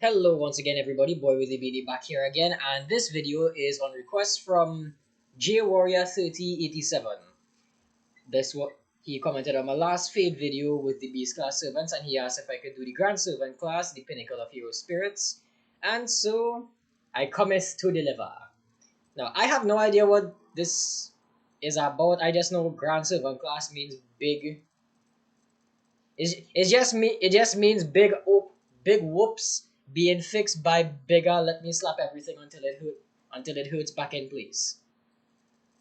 Hello once again everybody, Boy with the BD back here again, and this video is on request from JWarrior3087. He commented on my last Fade video with the Beast class servants, and he asked if I could do the Grand Servant class, the Pinnacle of Hero Spirits, and so I promise to deliver. Now I have no idea what this is about. I just know Grand Servant class means big. It just means big whoops being fixed by bigger. Let me slap everything until it hurts back in place.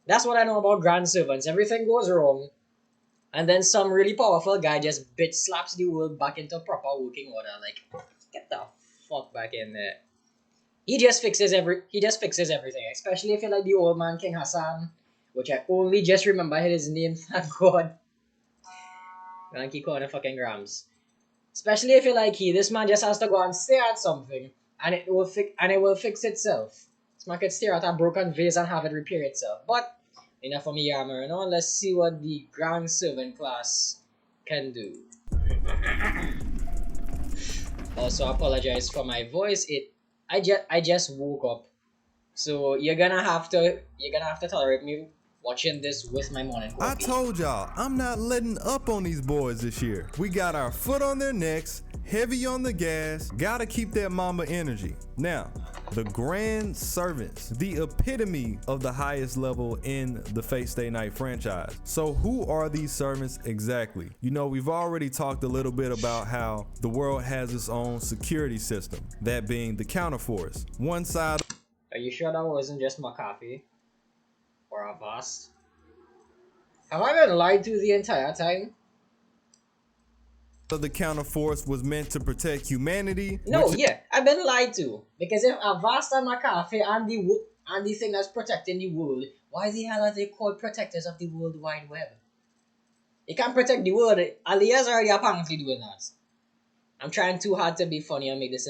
That's what I know about Grand Servants. Everything goes wrong, and then some really powerful guy just bitch slaps the world back into proper working order. Like, get the fuck back in there. He just fixes everything, especially if you're like the old man King Hassan, which I only just remember his name. Thank God. I keep calling him fucking Grams. Especially if you're like this man just has to go and stare at something, and it will fix itself. This man could stare at a broken vase and have it repair itself. But enough of me yammering on. Let's see what the Grand Servant class can do. Also, apologize for my voice. I just woke up, so you're gonna have to tolerate me watching this with my morning coffee. I told y'all, I'm not letting up on these boys this year. We got our foot on their necks, heavy on the gas, gotta keep that mamba energy. Now, the Grand Servants, the epitome of the highest level in the Fate Stay Night franchise. So who are these servants exactly? You know, we've already talked a little bit about how the world has its own security system, that being the counterforce. One side. Are you sure that wasn't just my coffee? Or a vast? Have I been lied to the entire time? So the counterforce was meant to protect humanity? No, yeah, I've been lied to. Because if Avast and McAfee and the thing that's protecting the world, why the hell are they called protectors of the World Wide Web? They can't protect the world. Alia's already apparently doing that. I'm trying too hard to be funny and make this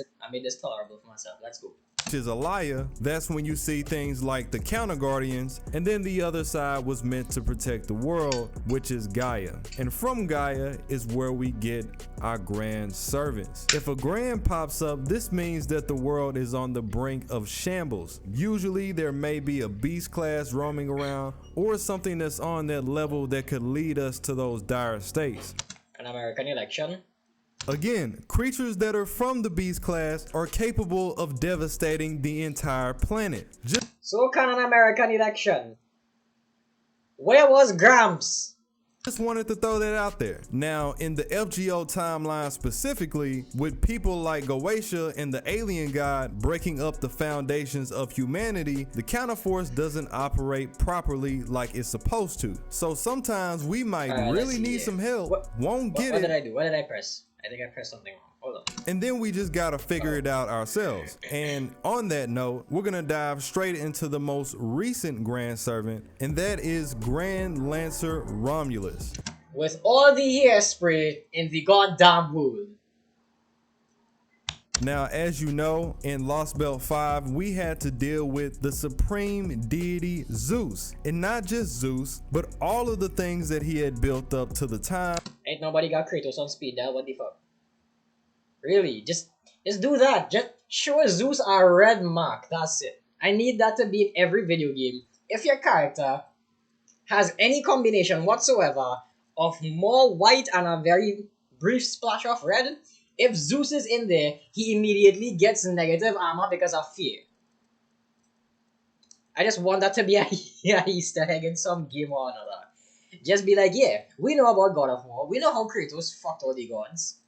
tolerable for myself. Let's go. Is a liar. That's when you see things like the counter guardians, and then the other side was meant to protect the world, which is Gaia, and from Gaia is where we get our Grand Servants. If a Grand pops up, this means that the world is on the brink of shambles. Usually there may be a beast class roaming around, or something that's on that level that could lead us to those dire states. An American election. Again, creatures that are from the beast class are capable of devastating the entire planet. So can an American election. Where was Gramps? Just wanted to throw that out there. Now, in the FGO timeline specifically, with people like Gaia and the alien god breaking up the foundations of humanity, the counterforce doesn't operate properly like it's supposed to. So sometimes we might really need some help. What did I do? What did I press? I think I pressed something wrong. Hold on. And then we just gotta figure it out ourselves. And on that note, we're gonna dive straight into the most recent Grand Servant, and that is Grand Lancer Romulus. With all the hairspray in the goddamn world. Now, as you know, in Lost Belt 5, we had to deal with the supreme deity Zeus. And not just Zeus, but all of the things that he had built up to the time. Ain't nobody got Kratos on speed dial, what the fuck? Really, just do that. Just show Zeus a red mark, that's it. I need that to be in every video game. If your character has any combination whatsoever of more white and a very brief splash of red, if Zeus is in there, he immediately gets negative armor because of fear. I just want that to be a Easter egg in some game or another. Just be like, yeah, we know about God of War. We know how Kratos fucked all the gods.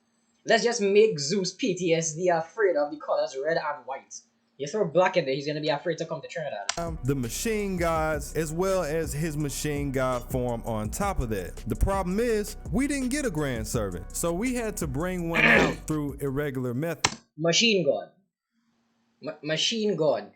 Let's just make Zeus PTSD afraid of the colors red and white. You throw black in there, he's gonna be afraid to come to Trinidad. The machine gods, as well as his machine god form on top of that. The problem is, we didn't get a Grand Servant, so we had to bring one out through irregular methods. Machine god. Machine god.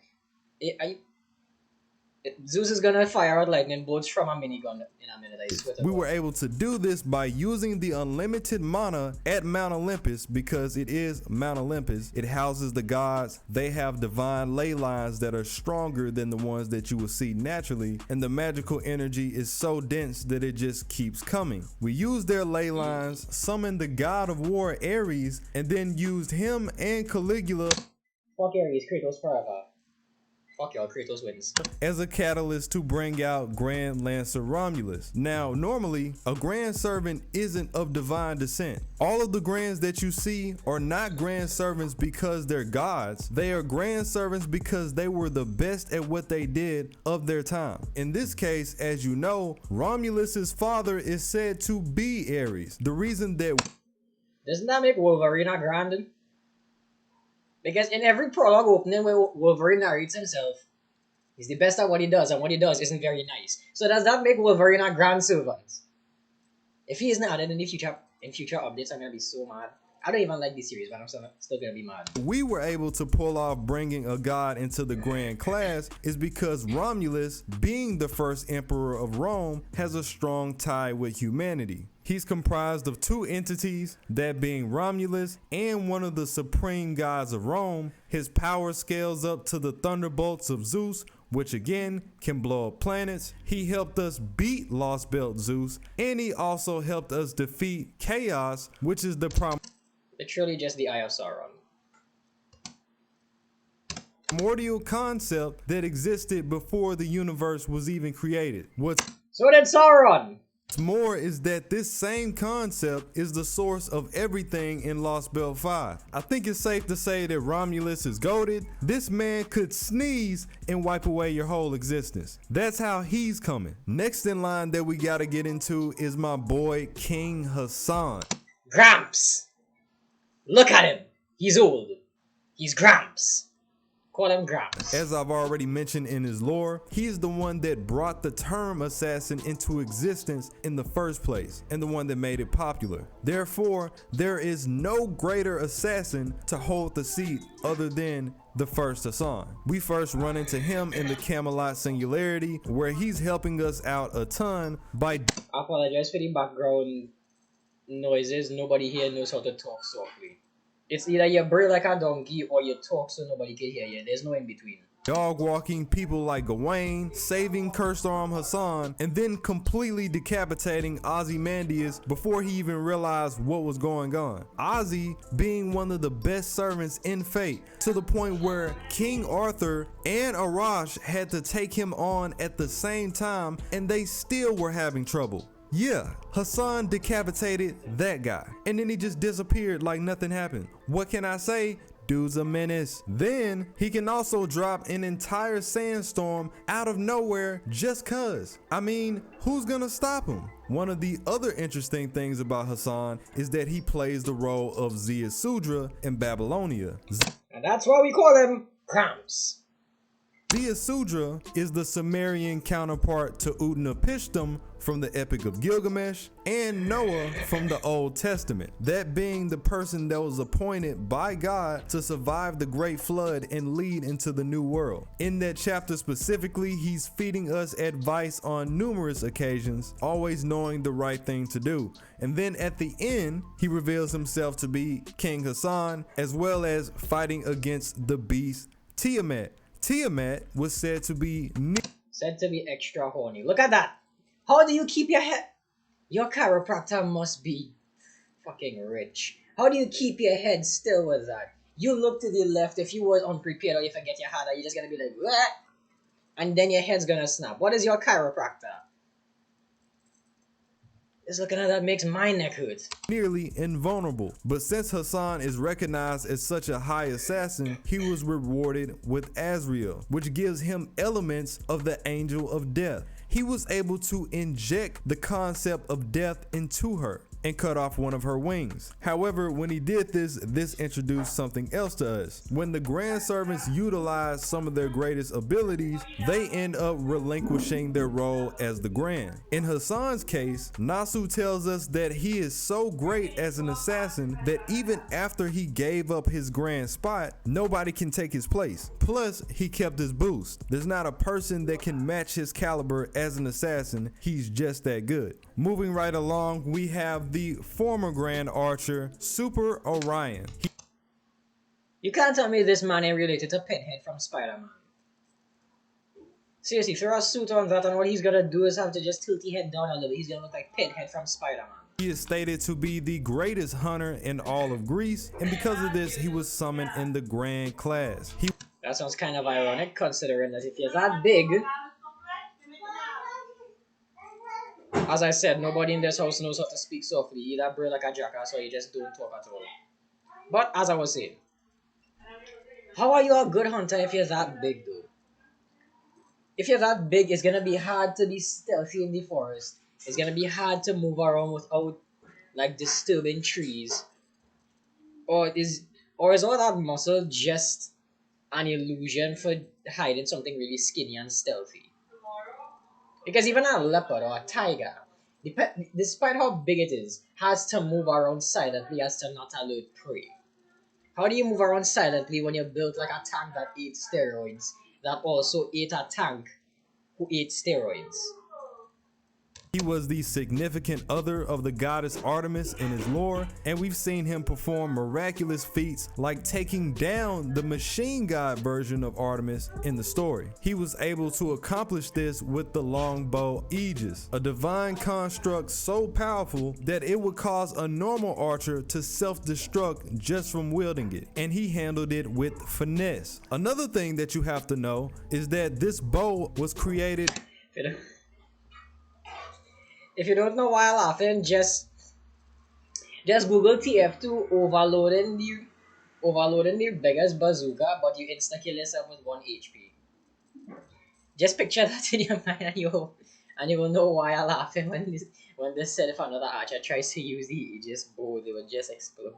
Zeus is gonna fire out lightning bolts from a minigun in a minute. I swear to We God. were able to do this by using the unlimited mana at Mount Olympus because it is Mount Olympus. It houses the gods. They have divine ley lines that are stronger than the ones that you will see naturally, and the magical energy is so dense that it just keeps coming. We used their ley lines, summoned the god of war Ares, and then used him and Caligula Fuck Ares, Kratos forever. Fuck y'all, Kratos wins. as a catalyst to bring out Grand Lancer Romulus. Now, normally, a Grand Servant isn't of divine descent. All of the Grands that you see are not Grand Servants because they're gods. They are Grand Servants because they were the best at what they did of their time. In this case, as you know, Romulus's father is said to be Ares. The reason that Doesn't that make Wolverine a grand? Because in every prologue opening where Wolverine narrates himself, he's the best at what he does, and what he does isn't very nice. So does that make Wolverine a grand servant? If he is not, then in future updates, I'm gonna be so mad. I don't even like this series, but I'm still gonna be mad. we were able to pull off bringing a god into the grand class is because Romulus, being the first emperor of Rome, has a strong tie with humanity. He's comprised of two entities, that being Romulus and one of the supreme gods of Rome. His power scales up to the thunderbolts of Zeus, which again can blow up planets. He helped us beat Lost Belt Zeus, and he also helped us defeat Chaos, which is the Literally just the Eye of Sauron. primordial concept that existed before the universe was even created. What's So did Sauron! more is that this same concept is the source of everything in Lost Belt 5. I think it's safe to say that Romulus is goated. This man could sneeze and wipe away your whole existence. That's how he's coming. Next in line that we gotta get into is my boy King Hassan. Gramps! Look at him! He's old. He's Gramps. Call him Gramps. As I've already mentioned in his lore, he is the one that brought the term assassin into existence in the first place, and the one that made it popular. Therefore, there is no greater assassin to hold the seat other than the first Hassan. We first run into him in the Camelot Singularity, where he's helping us out a ton by I apologize for the background noises. Nobody here knows how to talk softly. It's either you bray like a donkey or you talk so nobody can hear you. There's no in between. dog walking people like Gawain, saving Cursed Arm Hassan, and then completely decapitating Ozymandias before he even realized what was going on. Ozzy being one of the best servants in Fate, to the point where King Arthur and Arash had to take him on at the same time, and they still were having trouble. Yeah, Hassan decapitated that guy, and then he just disappeared like nothing happened. What can I say? Dude's a menace. Then he can also drop an entire sandstorm out of nowhere just cuz. I mean, who's gonna stop him? One of the other interesting things about Hassan is that he plays the role of Ziusudra in Babylonia. And that's why we call him Cramps. Ziusudra is the Sumerian counterpart to Utnapishtim from the Epic of Gilgamesh and Noah from the Old Testament, that being the person that was appointed by God to survive the Great Flood and lead into the New World. In that chapter specifically, he's feeding us advice on numerous occasions, always knowing the right thing to do. And then at the end, he reveals himself to be King Hassan, as well as fighting against the beast Tiamat. Tiamat was said to be extra horny. Look at that. How do you keep your head? Your chiropractor must be fucking rich. How do you keep your head still with that? You look to the left. If you was unprepared or you forget your hat, you're just gonna be like, what? And then your head's gonna snap. What is your chiropractor? Just looking at that makes my neck hurt. nearly invulnerable. But since Hassan is recognized as such a high assassin, he was rewarded with Azrael, which gives him elements of the angel of death. He was able to inject the concept of death into her. and cut off one of her wings. However, when he did this, this introduced something else to us. When the Grand Servants utilize some of their greatest abilities, they end up relinquishing their role as the Grand. In Hassan's case, Nasu tells us that he is so great as an assassin that even after he gave up his Grand spot, nobody can take his place. Plus, he kept his boost. There's not a person that can match his caliber as an assassin. He's just that good. Moving right along, we have the former Grand Archer, Super Orion. You can't tell me this man ain't related to Pinhead from Spider-Man. Seriously, throw a suit on that and what he's gonna do is have to just tilt his head down a little. He's gonna look like Pinhead from Spider-Man. He is stated to be the greatest hunter in all of Greece, and because of this, he was summoned in the Grand class. That sounds kind of ironic, considering that if you're that big, as I said, nobody in this house knows how to speak softly. You either bray like a jackass or you just don't talk at all. But as I was saying, how are you a good hunter if you're that big, though? If you're that big, it's gonna be hard to be stealthy in the forest. It's gonna be hard to move around without like disturbing trees. Or is all that muscle just an illusion for hiding something really skinny and stealthy? Because even a leopard or a tiger, despite how big it is, has to move around silently as to not alert prey. How do you move around silently when you're built like a tank that ate steroids, that also ate a tank who ate steroids? He was the significant other of the goddess Artemis in his lore, and we've seen him perform miraculous feats like taking down the machine god version of Artemis in the story. He was able to accomplish this with the longbow Aegis, a divine construct so powerful that it would cause a normal archer to self-destruct just from wielding it, and he handled it with finesse. Another thing that you have to know is that this bow was created. If you don't know why I'm laughing, just Google TF2 overloading the biggest bazooka, but you insta kill yourself with 1 HP. Just picture that in your mind, and you will know why I'm laughing when they said if another archer tries to use the Aegis bow, they will just explode.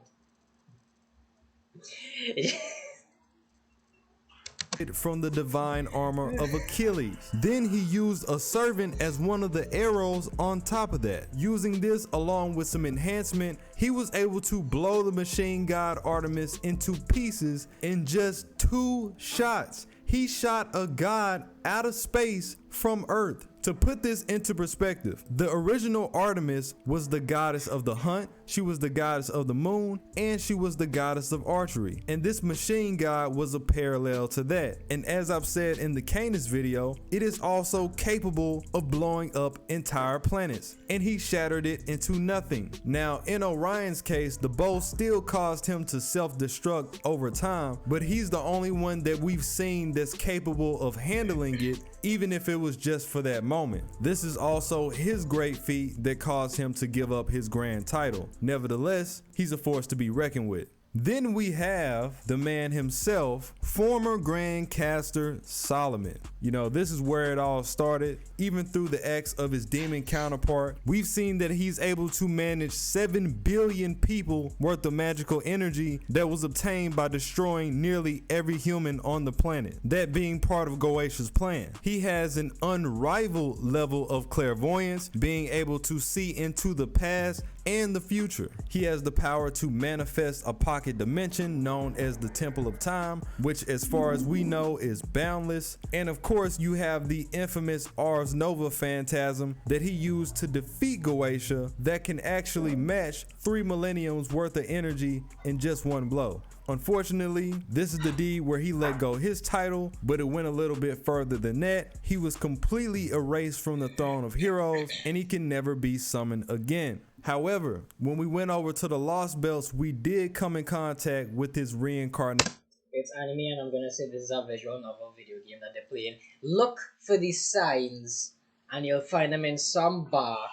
From the divine armor of Achilles. Then he used a servant as one of the arrows on top of that. Using this along with some enhancement, he was able to blow the machine god Artemis into pieces in just 2 shots. He shot a god out of space from Earth. To put this into perspective, the original Artemis was the goddess of the hunt, she was the goddess of the moon, and she was the goddess of archery. And this machine god was a parallel to that. And as I've said in the Canis video, it is also capable of blowing up entire planets. And he shattered it into nothing. Now, in Orion's case, the bow still caused him to self-destruct over time, but he's the only one that we've seen that's capable of handling it, even if it was just for that moment. This is also his great feat that caused him to give up his grand title. Nevertheless, he's a force to be reckoned with. Then we have the man himself, former Grand Caster Solomon. You know, this is where it all started. Even through the acts of his demon counterpart, we've seen that he's able to manage 7 billion people worth of magical energy that was obtained by destroying nearly every human on the planet. That being part of Goetia's plan. He has an unrivaled level of clairvoyance, being able to see into the past and the future. He has the power to manifest a pocket dimension known as the Temple of Time, which as far as we know is boundless. And of course you have the infamous Ars Nova phantasm that he used to defeat Goetia that can actually match 3 millenniums worth of energy in just one blow. Unfortunately, this is the deed where he let go his title, but it went a little bit further than that. He was completely erased from the throne of heroes and he can never be summoned again. However, when we went over to the Lost Belts, we did come in contact with his reincarnation. It's anime, and I'm gonna say this is a visual novel video game that they're playing. Look for these signs and you'll find them in some bar,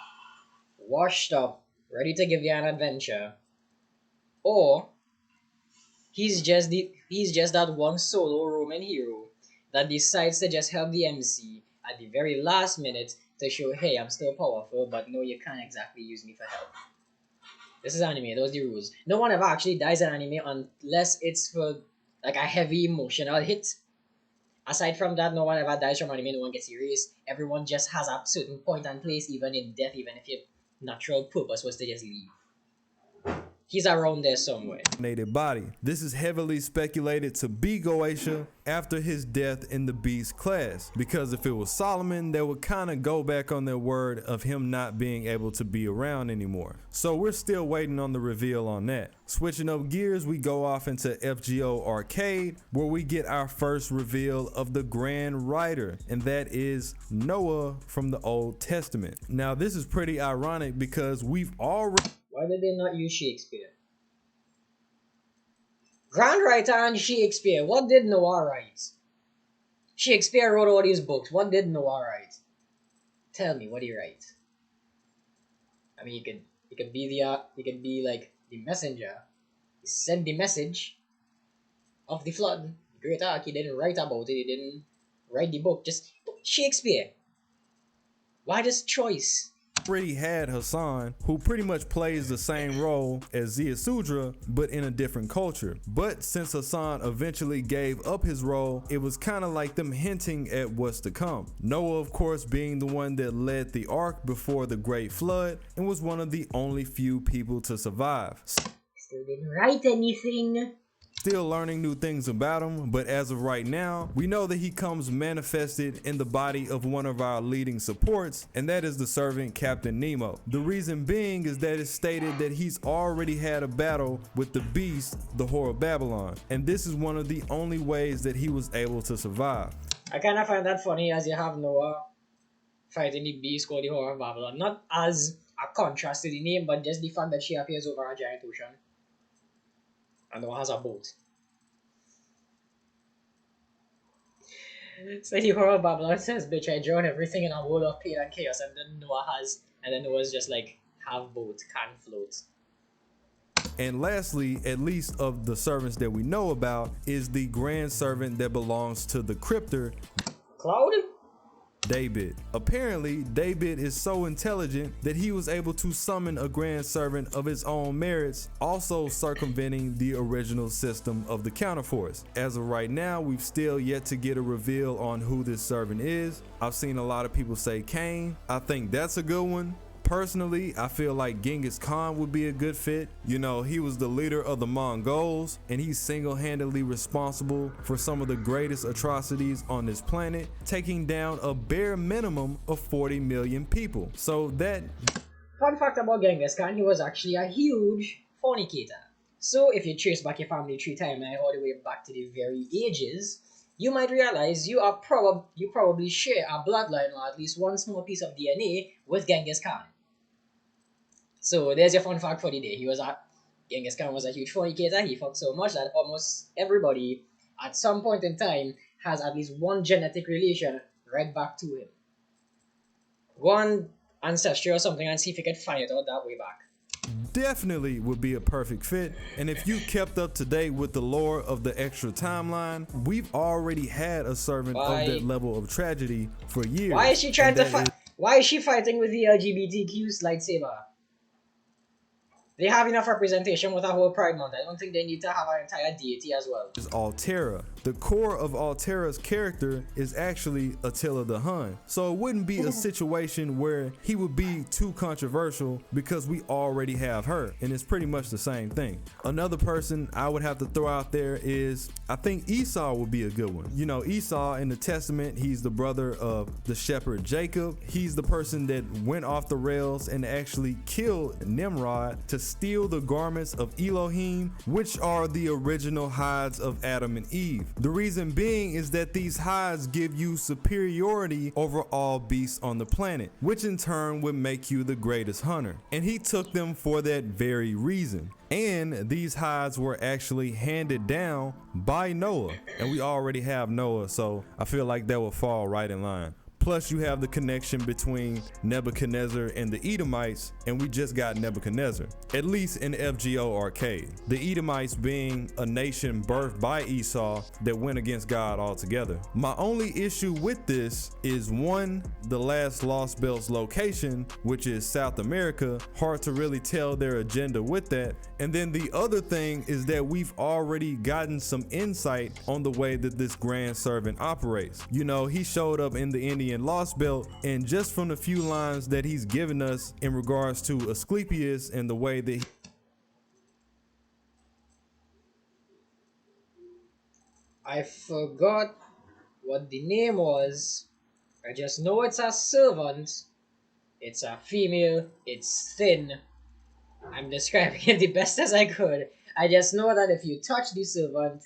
washed up, ready to give you an adventure. Or he's just that one solo Roman hero that decides to just help the MC at the very last minute to show, hey, I'm still powerful, but no, you can't exactly use me for help. This is anime. Those are the rules. No one ever actually dies in anime unless it's for like a heavy emotional hit. Aside from that, no one ever dies from anime. No one gets erased. Everyone just has a certain point and place, even in death, even if your natural purpose was to just leave. He's around there somewhere. Body. This is heavily speculated to be Goetia after his death in the Beast class, because if it was Solomon, they would kind of go back on their word of him not being able to be around anymore. So we're still waiting on the reveal on that. Switching up gears, we go off into FGO Arcade, where we get our first reveal of the Grand Rider, and that is Noah from the Old Testament. Now this is pretty ironic because we've already... Why did they not use Shakespeare? Grand writer and Shakespeare. What did Noah write? Shakespeare wrote all these books. What did Noah write? Tell me, what did he write? I mean, he could be like the messenger. He sent the message of the flood. The Great Ark. He didn't write about it. He didn't write the book. Just Shakespeare. Why this choice? Already had Hassan, who pretty much plays the same role as Ziusudra, but in a different culture. But since Hassan eventually gave up his role, it was kind of like them hinting at what's to come. Noah, of course, being the one that led the ark before the Great Flood and was one of the only few people to survive. Still didn't write anything. Still learning new things about him, but as of right now, we know that he comes manifested in the body of one of our leading supports, and that is the servant Captain Nemo. The reason being is that it's stated that he's already had a battle with the beast, the Whore of Babylon, and this is one of the only ways that he was able to survive. I kind of find that funny as you have Noah fighting the beast called the Whore of Babylon, not as a contrast to the name, but just the fact that she appears over a giant ocean. And Noah has a boat. So the Whore of Babylon says, bitch, I drown everything in a world of pain and chaos, and then Noah's just like, have boat, can't float. And lastly, at least of the servants that we know about, is the grand servant that belongs to the Cryptor, Cloud? David. Apparently, David is so intelligent that he was able to summon a grand servant of his own merits, also circumventing the original system of the counterforce. As of right now, we've still yet to get a reveal on who this servant is. I've seen a lot of people say Cain. I think that's a good one. Personally, I feel like Genghis Khan would be a good fit. You know, he was the leader of the Mongols, and he's single-handedly responsible for some of the greatest atrocities on this planet, taking down a bare minimum of 40 million people. So that... Fun fact about Genghis Khan, he was actually a huge fornicator. So if you trace back your family tree timeline all the way back to the very ages, you might realize you probably share a bloodline or at least one small piece of DNA with Genghis Khan. So there's your fun fact for the day. Genghis Khan was a huge fornicator. He fucked so much that almost everybody at some point in time has at least one genetic relation right back to him. One ancestry or something, and see if you can find it out that way back. Definitely would be a perfect fit. And if you kept up to date with the lore of the extra timeline, we've already had a servant of that level of tragedy for years. Why is she trying to fight? Why is she fighting with the LGBTQ lightsaber? They have enough representation with a whole Pride Month. I don't think they need to have an entire deity as well. Is Altera. The core of Altera's character is actually Attila the Hun. So it wouldn't be a situation where he would be too controversial because we already have her. And it's pretty much the same thing. Another person I would have to throw out there is, I think Esau would be a good one. You know, Esau in the Testament, he's the brother of the shepherd Jacob. He's the person that went off the rails and actually killed Nimrod to steal the garments of Elohim, which are the original hides of Adam and Eve. The reason being is that these hides give you superiority over all beasts on the planet, which in turn would make you the greatest hunter. And he took them for that very reason. And these hides were actually handed down by Noah. And we already have Noah, so I feel like that will fall right in line. Plus, you have the connection between Nebuchadnezzar and the Edomites, and we just got Nebuchadnezzar, at least in FGO Arcade. The Edomites being a nation birthed by Esau that went against God altogether. My only issue with this is one, the last Lost Belt's location, which is South America. Hard to really tell their agenda with that. And then the other thing is that we've already gotten some insight on the way that this Grand Servant operates. You know, he showed up in the Indian Lost Belt, and just from the few lines that he's given us in regards to Asclepius and the way that I forgot what the name was. I just know it's a servant. It's a female. It's thin. I'm describing it the best as I could. I just know that if you touch the servant,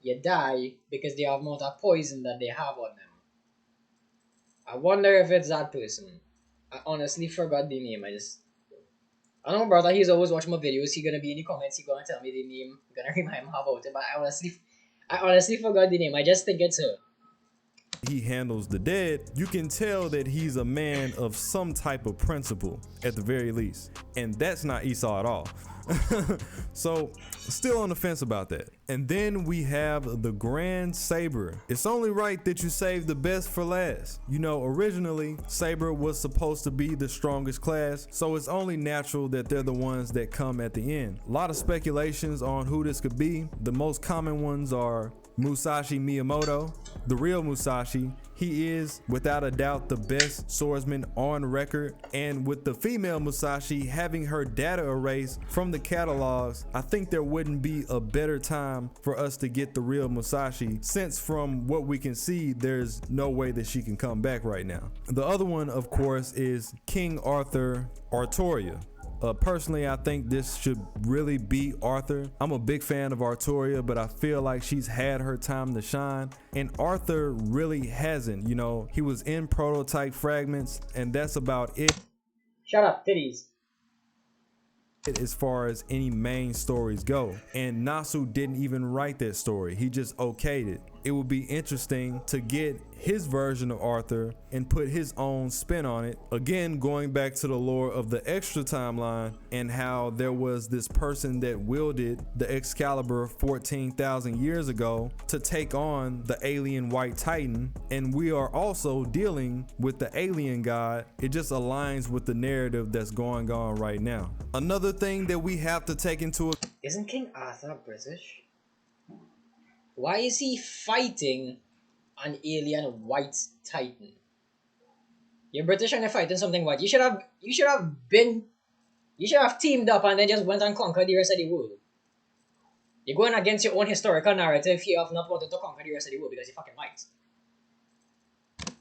you die because the amount of poison that they have on them. I wonder if it's that person. I honestly forgot the name. I know brother, he's always watching my videos. He gonna be in the comments, he gonna tell me the name. I'm gonna remind him about it, but I honestly forgot the name. I just think it's her. he handles the dead, you can tell that he's a man of some type of principle at the very least. And that's not Esau at all. So still on the fence about that. And then we have the Grand Saber. It's only right that you save the best for last. You know, originally Saber was supposed to be the strongest class, so it's only natural that they're the ones that come at the end. A lot of speculations on who this could be. The most common ones are Musashi Miyamoto, the real Musashi. He is without a doubt the best swordsman on record, and with the female Musashi having her data erased from the catalogs, I think there wouldn't be a better time for us to get the real Musashi, since from what we can see there's no way that she can come back right now. The other one of course is King Arthur Artoria. Personally, I think this should really be Arthur. I'm a big fan of Artoria, but I feel like she's had her time to shine, and Arthur really hasn't. You know, he was in prototype fragments, and that's about it. Shut up, titties. As far as any main stories go, and Nasu didn't even write that story, he just okayed it. It would be interesting to get his version of Arthur and put his own spin on it. Again, going back to the lore of the extra timeline and how there was this person that wielded the Excalibur 14,000 years ago to take on the alien White Titan, and we are also dealing with the alien god. It just aligns with the narrative that's going on right now. Another thing that we have to take into account, isn't King Arthur British? Why is he fighting an alien white titan? You're British and you're fighting something white. You should have teamed up and then just went and conquered the rest of the world. You're going against your own historical narrative here of not wanting to conquer the rest of the world because you fucking white.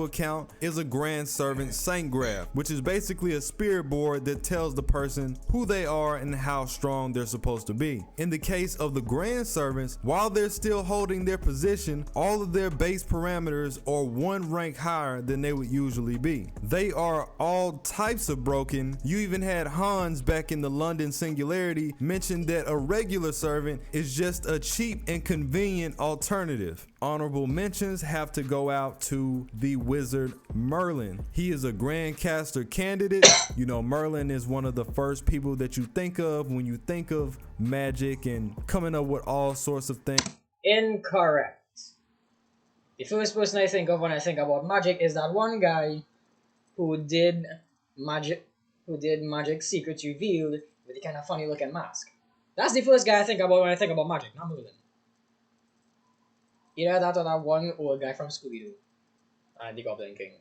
account is a Grand Servant Saint Graph, which is basically a spirit board that tells the person who they are and how strong they're supposed to be. In the case of the Grand Servants, while they're still holding their position, all of their base parameters are one rank higher than they would usually be. They are all types of broken. You even had Hans back in the London Singularity mention that a regular servant is just a cheap and convenient alternative. Honorable mentions have to go out to the wizard Merlin. He is a Grandcaster candidate. You know, Merlin is one of the first people that you think of when you think of magic and coming up with all sorts of things. Incorrect. The first person I think of when I think about magic is that one guy who did magic secrets revealed with the kind of funny looking mask. That's the first guy I think about when I think about magic, not Merlin. Either that or that one old guy from Scooby-Doo. The Goblin King.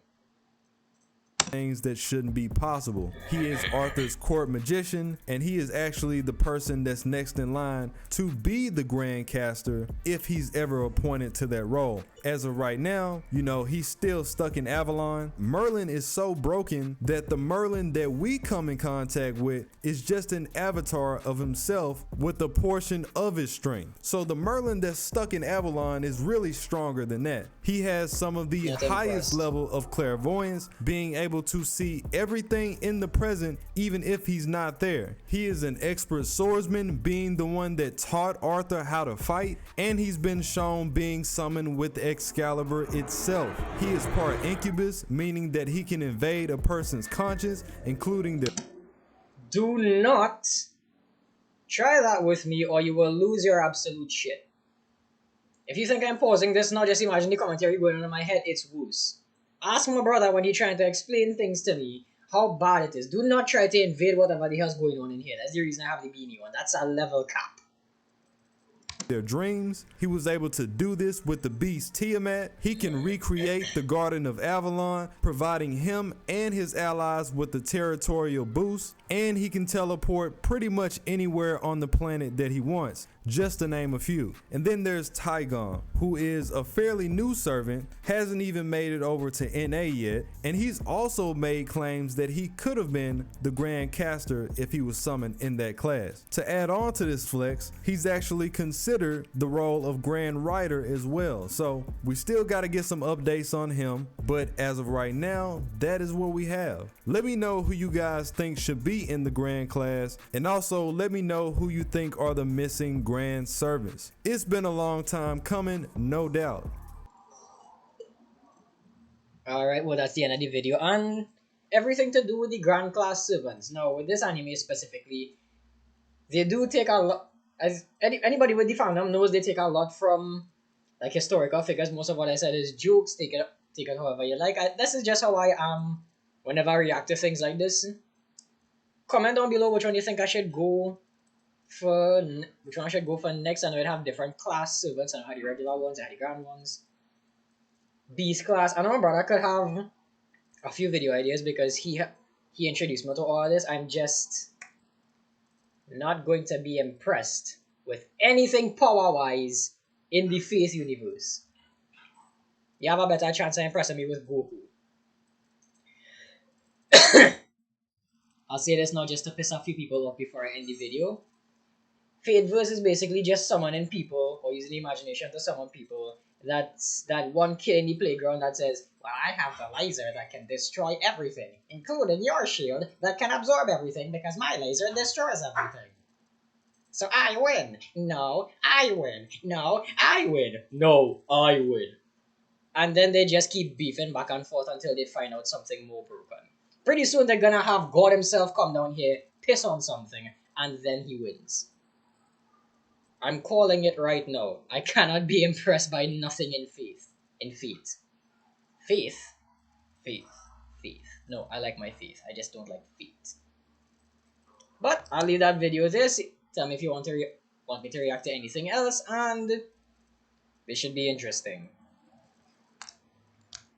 Things that shouldn't be possible. He is Arthur's court magician, and he is actually the person that's next in line to be the Grandcaster if he's ever appointed to that role. As of right now, you know, he's still stuck in Avalon. Merlin is so broken that the Merlin that we come in contact with is just an avatar of himself with a portion of his strength. So the Merlin that's stuck in Avalon is really stronger than that. He has some of the highest level of clairvoyance, being able able to see everything in the present even if he's not there. He is an expert swordsman, being the one that taught Arthur how to fight, and he's been shown being summoned with Excalibur itself. He is part incubus, meaning that he can invade a person's conscience, including the... Do not try that with me or you will lose your absolute shit. If you think I'm pausing this now, just imagine the commentary going on in my head. It's woos. Ask my brother when he's trying to explain things to me how bad it is. Do not try to invade whatever the hell's going on in here. That's the reason I have the beanie on. That's a level cap. Their dreams. He was able to do this with the beast Tiamat. He can recreate the Garden of Avalon, providing him and his allies with the territorial boost, and he can teleport pretty much anywhere on the planet that he wants, just to name a few. And then there's Tygon, who is a fairly new servant, hasn't even made it over to NA yet, and he's also made claims that he could have been the Grand Caster if he was summoned in that class. To add on to this flex, he's actually considered the role of Grand Rider as well, so we still got to get some updates on him, but as of right now, that is what we have. Let me know who you guys think should be in the Grand class, and also let me know who you think are the missing Grand servants. It's been a long time coming, no doubt. Alright, well that's the end of the video, and everything to do with the Grand class servants. Now with this anime specifically, they do take a lot, as anybody with the fandom knows, they take a lot from like historical figures. Most of what I said is jokes, take it however you like. This is just how I am whenever I react to things like this. Comment down below which one you think I should go for, next. I know it have different class servants. I know how the regular ones, I had the grand ones. Beast class. I know my brother could have a few video ideas because he introduced me to all this. I'm just not going to be impressed with anything power-wise in the Faith universe. You have a better chance of impressing me with Goku. I'll say this now just to piss a few people off before I end the video. Fateverse is basically just summoning people, or using the imagination to summon people. That's that one kid in the playground that says, well, I have the laser that can destroy everything, including your shield that can absorb everything because my laser destroys everything. So I win. No, I win. No, I win. No, I win. And then they just keep beefing back and forth until they find out something more broken. Pretty soon they're gonna have God himself come down here, piss on something, and then he wins. I'm calling it right now. I cannot be impressed by nothing in faith. In feet. Faith. Faith. Faith. No, I like my faith. I just don't like feet. But I'll leave that video there. Tell me if you want me to react to anything else, and this should be interesting.